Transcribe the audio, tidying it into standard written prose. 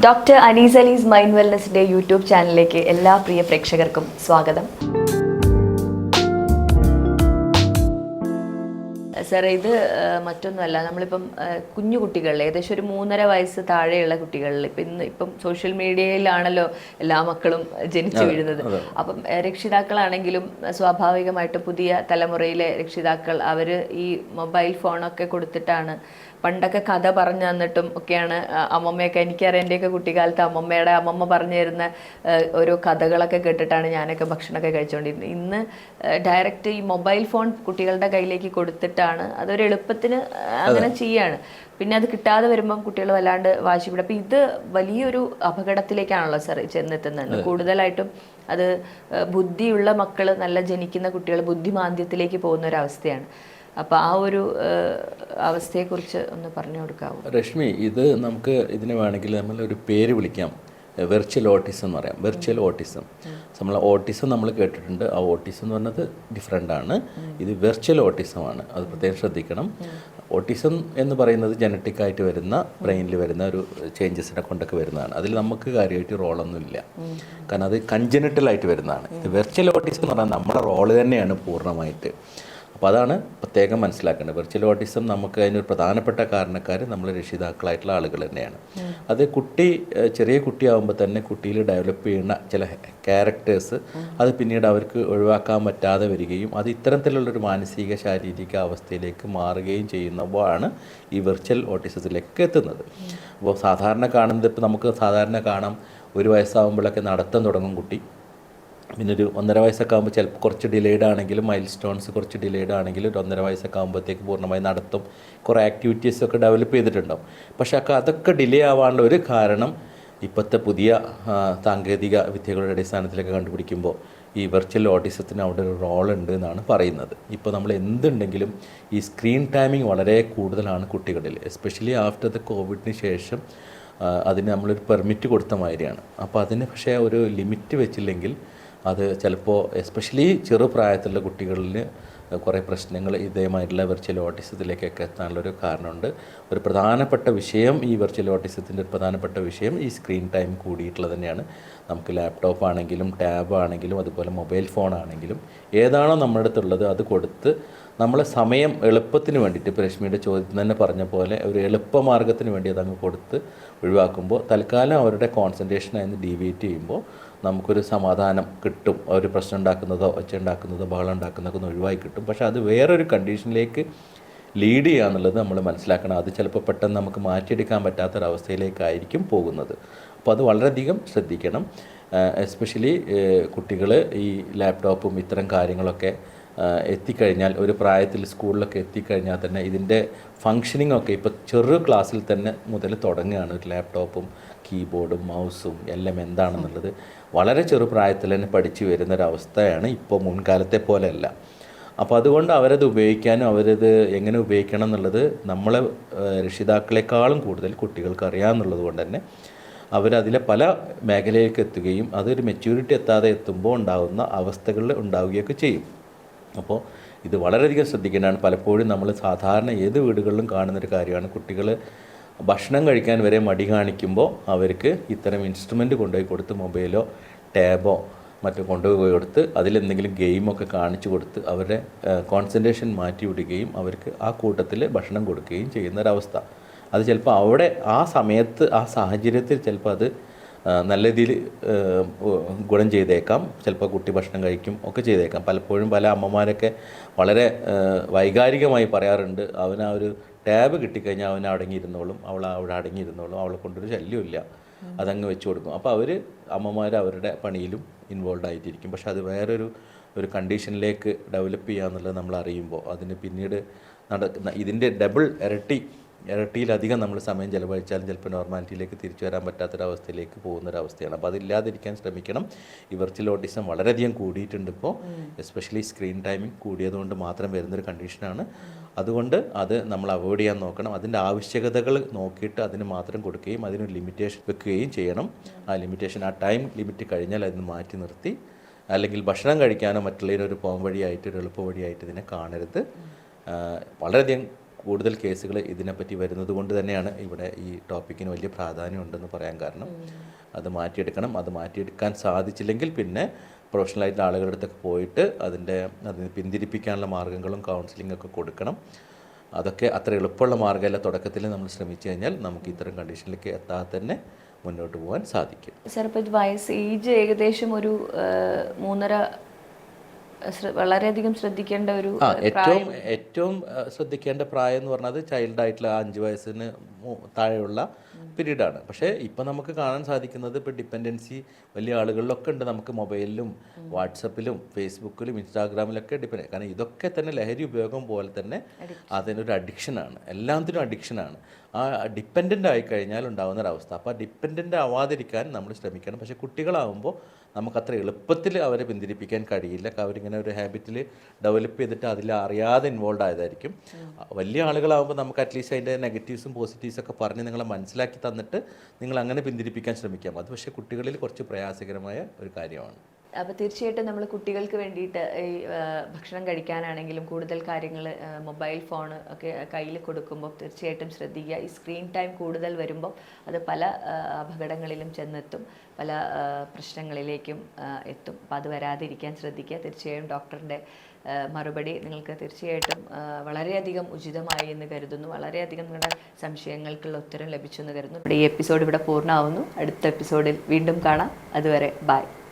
Doctor Anees Ali's mind വെൽനെസിൻ്റെ YouTube ചാനലിലേക്ക് എല്ലാ പ്രിയ പ്രേക്ഷകർക്കും സ്വാഗതം. സാർ, ഇത് മറ്റൊന്നുമല്ല, നമ്മളിപ്പം കുഞ്ഞു കുട്ടികളിൽ ഏകദേശം ഒരു 3.5 വയസ്സ് താഴെയുള്ള കുട്ടികളിൽ ഇപ്പം സോഷ്യൽ മീഡിയയിലാണല്ലോ എല്ലാ മക്കളും ജനിച്ചു വീഴുന്നത്. അപ്പം രക്ഷിതാക്കളാണെങ്കിലും സ്വാഭാവികമായിട്ടും പുതിയ തലമുറയിലെ രക്ഷിതാക്കൾ അവർ ഈ മൊബൈൽ ഫോണൊക്കെ കൊടുത്തിട്ടാണ്. പണ്ടൊക്കെ കഥ പറഞ്ഞു തന്നിട്ടും ഒക്കെയാണ് അമ്മമ്മയൊക്കെ, എനിക്കറിയാം എൻ്റെയൊക്കെ കുട്ടിക്കാലത്ത് അമ്മമ്മ പറഞ്ഞു തരുന്ന ഓരോ കഥകളൊക്കെ കേട്ടിട്ടാണ് ഞാനൊക്കെ ഭക്ഷണമൊക്കെ കഴിച്ചുകൊണ്ടിരുന്നത്. ഇന്ന് ഡയറക്റ്റ് ഈ മൊബൈൽ ഫോൺ കുട്ടികളുടെ കയ്യിലേക്ക് കൊടുത്തിട്ടാണ്, അതൊരു എളുപ്പത്തിന് അങ്ങനെ ചെയ്യാണ്. പിന്നെ അത് കിട്ടാതെ വരുമ്പം കുട്ടികൾ വല്ലാണ്ട് വാശിപ്പെടും. അപ്പം ഇത് വലിയൊരു അപകടത്തിലേക്കാണല്ലോ സാർ ചെന്നെത്തുന്നത്. കൂടുതലായിട്ടും അത് ബുദ്ധിയുള്ള മക്കൾ, നല്ല ജനിക്കുന്ന കുട്ടികൾ ബുദ്ധിമാന്ദ്യത്തിലേക്ക് പോകുന്ന ഒരവസ്ഥയാണ്. അപ്പോൾ ആ ഒരു അവസ്ഥയെക്കുറിച്ച് ഒന്ന് പറഞ്ഞു കൊടുക്കാമോ? രശ്മി, ഇത് നമുക്ക് ഇതിന് വേണമെങ്കിൽ നമ്മളൊരു പേര് വിളിക്കാം. വെർച്വൽ ഓട്ടിസം എന്ന് പറയാം. വെർച്വൽ ഓട്ടിസം, നമ്മൾ ഓട്ടിസം നമ്മൾ കേട്ടിട്ടുണ്ട്. ആ ഓട്ടിസം എന്ന് പറഞ്ഞത് ഡിഫറെൻ്റ് ആണ്. ഇത് വെർച്വൽ ഓട്ടിസമാണ്. അത് പ്രത്യേകം ശ്രദ്ധിക്കണം. ഓട്ടിസം എന്ന് പറയുന്നത് ജനറ്റിക്കായിട്ട് വരുന്ന, ബ്രെയിനിൽ വരുന്ന ഒരു ചേഞ്ചസിനെ കൊണ്ടൊക്കെ വരുന്നതാണ്. അതിൽ നമുക്ക് കാര്യമായിട്ട് റോളൊന്നുമില്ല, കാരണം അത് കൺജനിറ്റലായിട്ട് വരുന്നതാണ്. ഇത് വെർച്വൽ ഓട്ടിസം എന്ന് പറഞ്ഞാൽ നമ്മുടെ റോള് തന്നെയാണ് പൂർണ്ണമായിട്ട്. അപ്പോൾ അതാണ് പ്രത്യേകം മനസ്സിലാക്കേണ്ടത്. വെർച്വൽ ഓട്ടിസം നമുക്ക് അതിനൊരു പ്രധാനപ്പെട്ട കാരണക്കാർ നമ്മൾ രക്ഷിതാക്കളായിട്ടുള്ള ആളുകൾ തന്നെയാണ്. അത് ചെറിയ കുട്ടിയാകുമ്പോൾ തന്നെ കുട്ടിയിൽ ഡെവലപ്പ് ചെയ്യുന്ന ചില ക്യാരക്ടേഴ്സ് അത് പിന്നീട് അവർക്ക് ഒഴിവാക്കാൻ പറ്റാതെ വരികയും അത് ഇത്തരത്തിലുള്ളൊരു മാനസിക ശാരീരിക അവസ്ഥയിലേക്ക് മാറുകയും ചെയ്യുമ്പോഴാണ് ഈ വെർച്വൽ ഓട്ടിസത്തിലേക്ക് എത്തുന്നത്. അപ്പോൾ സാധാരണ കാണുന്നത്, ഇപ്പോൾ നമുക്ക് സാധാരണ കാണാം, 1 വയസ്സാകുമ്പോഴൊക്കെ നടത്തം തുടങ്ങും കുട്ടി. പിന്നെ ഒരു 1.5 വയസ്സൊക്കെ ആകുമ്പോൾ ചിലപ്പോൾ കുറച്ച് ഡിലേഡ് ആണെങ്കിലും, മൈൽ സ്റ്റോൺസ് കുറച്ച് ഡിലേഡ് ആണെങ്കിലും, ഒരു 1.5 വയസ്സൊക്കെ ആകുമ്പോഴത്തേക്ക് പൂർണ്ണമായി നടത്തും, കുറേ ആക്ടിവിറ്റീസൊക്കെ ഡെവലപ്പ് ചെയ്തിട്ടുണ്ടാവും. പക്ഷേ അതൊക്കെ ഡിലേ ആവാനുള്ള ഒരു കാരണം ഇപ്പോഴത്തെ പുതിയ സാങ്കേതിക വിദ്യകളുടെ അടിസ്ഥാനത്തിലൊക്കെ കണ്ടുപിടിക്കുമ്പോൾ ഈ വെർച്വൽ ഓട്ടിസത്തിന് അവിടെ ഒരു റോളുണ്ട് എന്നാണ് പറയുന്നത്. ഇപ്പോൾ നമ്മൾ എന്തുണ്ടെങ്കിലും ഈ സ്ക്രീൻ ടൈമിങ് വളരെ കൂടുതലാണ് കുട്ടികളിൽ, എസ്പെഷ്യലി ആഫ്റ്റർ ദ കോവിഡിന് ശേഷം. അതിന് നമ്മളൊരു പെർമിറ്റ് കൊടുത്ത മാതിരിയാണ്. അപ്പോൾ അതിന് പക്ഷേ ഒരു ലിമിറ്റ് വെച്ചില്ലെങ്കിൽ അത് ചിലപ്പോൾ എസ്പെഷ്യലി ചെറുപ്രായത്തിലുള്ള കുട്ടികളിൽ കുറേ പ്രശ്നങ്ങൾ ഇതേമായിട്ടുള്ള വെർച്വൽ ഓട്ടിസത്തിലേക്കൊക്കെ എത്താനുള്ളൊരു കാരണമുണ്ട്. ഒരു പ്രധാനപ്പെട്ട വിഷയം, ഈ വെർച്വൽ ഓട്ടിസത്തിൻ്റെ ഒരു പ്രധാനപ്പെട്ട വിഷയം ഈ സ്ക്രീൻ ടൈം കൂടിയിട്ടുള്ളത് തന്നെയാണ്. നമുക്ക് ലാപ്ടോപ്പ് ആണെങ്കിലും ടാബ് ആണെങ്കിലും അതുപോലെ മൊബൈൽ ഫോൺ ആണെങ്കിലും ഏതാണോ നമ്മുടെ അടുത്തുള്ളത് അത് കൊടുത്ത് നമ്മളെ സമയം എളുപ്പത്തിന് വേണ്ടിയിട്ട്, ഇപ്പോൾ രശ്മിയുടെ ചോദ്യത്തിൽ തന്നെ പറഞ്ഞ പോലെ ഒരു എളുപ്പമാർഗ്ഗത്തിന് വേണ്ടി അതങ്ങ് കൊടുത്ത് ഒഴിവാക്കുമ്പോൾ തൽക്കാലം അവരുടെ കോൺസെൻട്രേഷൻ അതിന് ഡീവിയേറ്റ് ചെയ്യുമ്പോൾ നമുക്കൊരു സമാധാനം കിട്ടും. ഒരു പ്രശ്നം ഉണ്ടാക്കുന്നതോ ഒച്ച ഉണ്ടാക്കുന്നതോ ബഹളം ഉണ്ടാക്കുന്നതൊക്കെ ഒന്ന് ഒഴിവായി കിട്ടും. പക്ഷേ അത് വേറൊരു കണ്ടീഷനിലേക്ക് ലീഡ് ചെയ്യുക എന്നുള്ളത് നമ്മൾ മനസ്സിലാക്കണം. അത് ചിലപ്പോൾ പെട്ടെന്ന് നമുക്ക് മാറ്റിയെടുക്കാൻ പറ്റാത്തൊരവസ്ഥയിലേക്കായിരിക്കും പോകുന്നത്. അപ്പോൾ അത് വളരെയധികം ശ്രദ്ധിക്കണം. എസ്പെഷ്യലി കുട്ടികൾ ഈ ലാപ്ടോപ്പും ഇത്തരം കാര്യങ്ങളൊക്കെ എത്തിക്കഴിഞ്ഞാൽ, ഒരു പ്രായത്തിൽ സ്കൂളിലൊക്കെ എത്തിക്കഴിഞ്ഞാൽ തന്നെ ഇതിൻ്റെ ഫങ്ഷനിങ് ഒക്കെ ഇപ്പോൾ ചെറു ക്ലാസ്സിൽ തന്നെ മുതൽ തുടങ്ങുകയാണ്. ഒരു ലാപ്ടോപ്പും കീബോർഡും മൗസും എല്ലാം എന്താണെന്നുള്ളത് വളരെ ചെറുപ്രായത്തിൽ തന്നെ പഠിച്ചു വരുന്നൊരവസ്ഥയാണ് ഇപ്പോൾ, മുൻകാലത്തെ പോലെയല്ല. അപ്പോൾ അതുകൊണ്ട് അവരത് ഉപയോഗിക്കാനും അവരത് എങ്ങനെ ഉപയോഗിക്കണം എന്നുള്ളത് നമ്മളെ രക്ഷിതാക്കളെക്കാളും കൂടുതൽ കുട്ടികൾക്ക് അറിയാമെന്നുള്ളത് കൊണ്ട് തന്നെ അവരതിലെ പല മേഖലയിലേക്ക് എത്തുകയും അതൊരു മെച്യൂരിറ്റി എത്താതെ എത്തുമ്പോൾ ഉണ്ടാകുന്ന അവസ്ഥകൾ ഉണ്ടാവുകയൊക്കെ ചെയ്യും. അപ്പോൾ ഇത് വളരെയധികം ശ്രദ്ധിക്കേണ്ടതാണ്. പലപ്പോഴും നമ്മൾ സാധാരണ ഏത് വീടുകളിലും കാണുന്നൊരു കാര്യമാണ്, കുട്ടികൾ ഭക്ഷണം കഴിക്കാൻ വരെ മടി കാണിക്കുമ്പോൾ അവർക്ക് ഇത്തരം ഇൻസ്ട്രുമെൻറ്റ് കൊണ്ടുപോയി കൊടുത്ത്, മൊബൈലോ ടാബോ മറ്റോ കൊണ്ടുപോയി കൊടുത്ത് അതിലെന്തെങ്കിലും ഗെയിമൊക്കെ കാണിച്ചു കൊടുത്ത് അവരുടെ കോൺസെൻട്രേഷൻ മാറ്റി വിടുകയും അവർക്ക് ആ കൂട്ടത്തിൽ ഭക്ഷണം കൊടുക്കുകയും ചെയ്യുന്നൊരവസ്ഥ. അത് ചിലപ്പോൾ അവിടെ ആ സമയത്ത് ആ സാഹചര്യത്തിൽ ചിലപ്പോൾ അത് നല്ല രീതിയിൽ ഗുണം ചെയ്തേക്കാം. ചിലപ്പോൾ കുട്ടി ഭക്ഷണം കഴിക്കും ഒക്കെ ചെയ്തേക്കാം. പലപ്പോഴും പല അമ്മമാരൊക്കെ വളരെ വൈകാരികമായി പറയാറുണ്ട്, അവൻ ആ ഒരു ടാബ് കിട്ടിക്കഴിഞ്ഞാൽ അവൻ അടങ്ങിയിരുന്നോളും, അവിടെ അടങ്ങിയിരുന്നോളും, അവളെ കൊണ്ടൊരു ശല്യമില്ല, അതങ്ങ് വെച്ച് കൊടുക്കും. അപ്പോൾ അമ്മമാർ അവരുടെ പണിയിലും ഇൻവോൾവ് ആയിട്ടിരിക്കും. പക്ഷെ അത് വേറൊരു കണ്ടീഷനിലേക്ക് ഡെവലപ്പ് ചെയ്യുക എന്നുള്ളത് നമ്മൾ അറിയുമ്പോൾ അതിന് പിന്നീട് ഇതിൻ്റെ ഇരട്ടിയിലധികം നമ്മൾ സമയം ചിലവഴിച്ചാലും ചിലപ്പോൾ നോർമാലിറ്റിയിലേക്ക് തിരിച്ചു വരാൻ പറ്റാത്തൊരവസ്ഥയിലേക്ക് പോകുന്നൊരവസ്ഥയാണ്. അപ്പോൾ അതില്ലാതിരിക്കാൻ ശ്രമിക്കണം. ഈ വെർച്വൽ ഓട്ടിസം വളരെയധികം കൂടിയിട്ടുണ്ട് ഇപ്പോൾ, എസ്പെഷ്യലി സ്ക്രീൻ ടൈമിംഗ് കൂടിയതുകൊണ്ട് മാത്രം വരുന്നൊരു കണ്ടീഷനാണ്. അതുകൊണ്ട് അത് നമ്മൾ അവോയ്ഡ് ചെയ്യാൻ നോക്കണം. അതിൻ്റെ ആവശ്യകതകൾ നോക്കിയിട്ട് അതിന് മാത്രം കൊടുക്കുകയും അതിനൊരു ലിമിറ്റേഷൻ വെക്കുകയും ചെയ്യണം. ആ ലിമിറ്റേഷൻ, ആ ടൈം ലിമിറ്റ് കഴിഞ്ഞാൽ അതിന് മാറ്റി നിർത്തി, അല്ലെങ്കിൽ ഭക്ഷണം കഴിക്കാനോ മറ്റുള്ളതിനൊരു പോം വഴിയായിട്ട്, ഒരു എളുപ്പ വഴിയായിട്ട് ഇതിനെ കാണരുത്. വളരെയധികം കൂടുതൽ കേസുകൾ ഇതിനെപ്പറ്റി വരുന്നത് കൊണ്ട് തന്നെയാണ് ഇവിടെ ഈ ടോപ്പിക്കിന് വലിയ പ്രാധാന്യം ഉണ്ടെന്ന് പറയാൻ കാരണം. അത് മാറ്റിയെടുക്കണം. അത് മാറ്റിയെടുക്കാൻ സാധിച്ചില്ലെങ്കിൽ പിന്നെ പ്രൊഫഷണലായിട്ടുള്ള ആളുകളുടെ അടുത്തൊക്കെ പോയിട്ട് അതിന് പിന്തിരിപ്പിക്കാനുള്ള മാർഗ്ഗങ്ങളും കൗൺസിലിംഗ് ഒക്കെ കൊടുക്കണം. അതൊക്കെ അത്ര എളുപ്പമുള്ള മാർഗ്ഗമല്ല. തുടക്കത്തിൽ നമ്മൾ ശ്രമിച്ചു കഴിഞ്ഞാൽ നമുക്ക് ഇത്തരം കണ്ടീഷനിലേക്ക് എത്താതെ തന്നെ മുന്നോട്ട് പോകാൻ സാധിക്കും. സാർ, ഇപ്പോൾ ഇത് ഏജ് ഏകദേശം ഒരു 3.5 വളരെയധികം ശ്രദ്ധിക്കേണ്ട ഒരു ഏറ്റവും ശ്രദ്ധിക്കേണ്ട പ്രായം എന്ന് പറഞ്ഞത് ചൈൽഡായിട്ടുള്ള 5 വയസ്സിന് താഴെയുള്ള പീരീഡാണ്. പക്ഷേ ഇപ്പം നമുക്ക് കാണാൻ സാധിക്കുന്നത് ഇപ്പോൾ ഡിപ്പെൻഡൻസി വലിയ ആളുകളിലൊക്കെ ഉണ്ട്. നമുക്ക് മൊബൈലിലും വാട്സപ്പിലും ഫേസ്ബുക്കിലും ഇൻസ്റ്റാഗ്രാമിലൊക്കെ ഡിപ്പെൻഡ്. കാരണം ഇതൊക്കെ തന്നെ ലഹരി ഉപയോഗം പോലെ തന്നെ അതിനൊരു അഡിക്ഷനാണ്. എല്ലാത്തിനും അഡിക്ഷനാണ്. ആ ഡിപ്പെൻഡൻ്റ് ആയിക്കഴിഞ്ഞാൽ ഉണ്ടാകുന്നൊരവസ്ഥ. അപ്പോൾ ആ ഡിപ്പെൻഡൻ്റ് ആവാതിരിക്കാൻ നമ്മൾ ശ്രമിക്കണം. പക്ഷേ കുട്ടികളാകുമ്പോൾ നമുക്കത്ര എളുപ്പത്തിൽ അവരെ പിന്തിരിപ്പിക്കാൻ കഴിയില്ല. അവരിങ്ങനെ ഒരു ഹാബിറ്റിൽ ഡെവലപ്പ് ചെയ്തിട്ട് അതിൽ അറിയാതെ ഇൻവോൾവ് ആയതായിരിക്കും. വലിയ ആളുകളാകുമ്പോൾ നമുക്ക് അറ്റ്ലീസ്റ്റ് അതിൻ്റെ നെഗറ്റീവ്സും പോസിറ്റീവ്സും ഒക്കെ പറഞ്ഞ് നിങ്ങളെ മനസ്സിലാക്കി തന്നിട്ട് നിങ്ങൾ അങ്ങനെ പിന്തിരിപ്പിക്കാൻ ശ്രമിക്കാം. അത് പക്ഷേ കുട്ടികളിൽ കുറച്ച് പ്രയാസകരമായ ഒരു കാര്യമാണ്. അപ്പോൾ തീർച്ചയായിട്ടും നമ്മൾ കുട്ടികൾക്ക് വേണ്ടിയിട്ട് ഈ ഭക്ഷണം കഴിക്കാനാണെങ്കിലും കൂടുതൽ കാര്യങ്ങൾ മൊബൈൽ ഫോൺ ഒക്കെ കയ്യിൽ കൊടുക്കുമ്പോൾ തീർച്ചയായിട്ടും ശ്രദ്ധിക്കുക. ഈ സ്ക്രീൻ ടൈം കൂടുതൽ വരുമ്പോൾ അത് പല അപകടങ്ങളിലും ചെന്നെത്തും, പല പ്രശ്നങ്ങളിലേക്കും എത്തും. അപ്പോൾ അത് വരാതിരിക്കാൻ ശ്രദ്ധിക്കുക. തീർച്ചയായും ഡോക്ടറിൻ്റെ മറുപടി നിങ്ങൾക്ക് തീർച്ചയായിട്ടും വളരെയധികം ഉചിതമായി എന്ന് കരുതുന്നു. വളരെയധികം നിങ്ങളുടെ സംശയങ്ങൾക്കുള്ള ഉത്തരം ലഭിച്ചു എന്ന് കരുതുന്നു. ഈ എപ്പിസോഡ് ഇവിടെ പൂർണ്ണമാവുന്നു. അടുത്ത എപ്പിസോഡിൽ വീണ്ടും കാണാം. അതുവരെ ബൈ.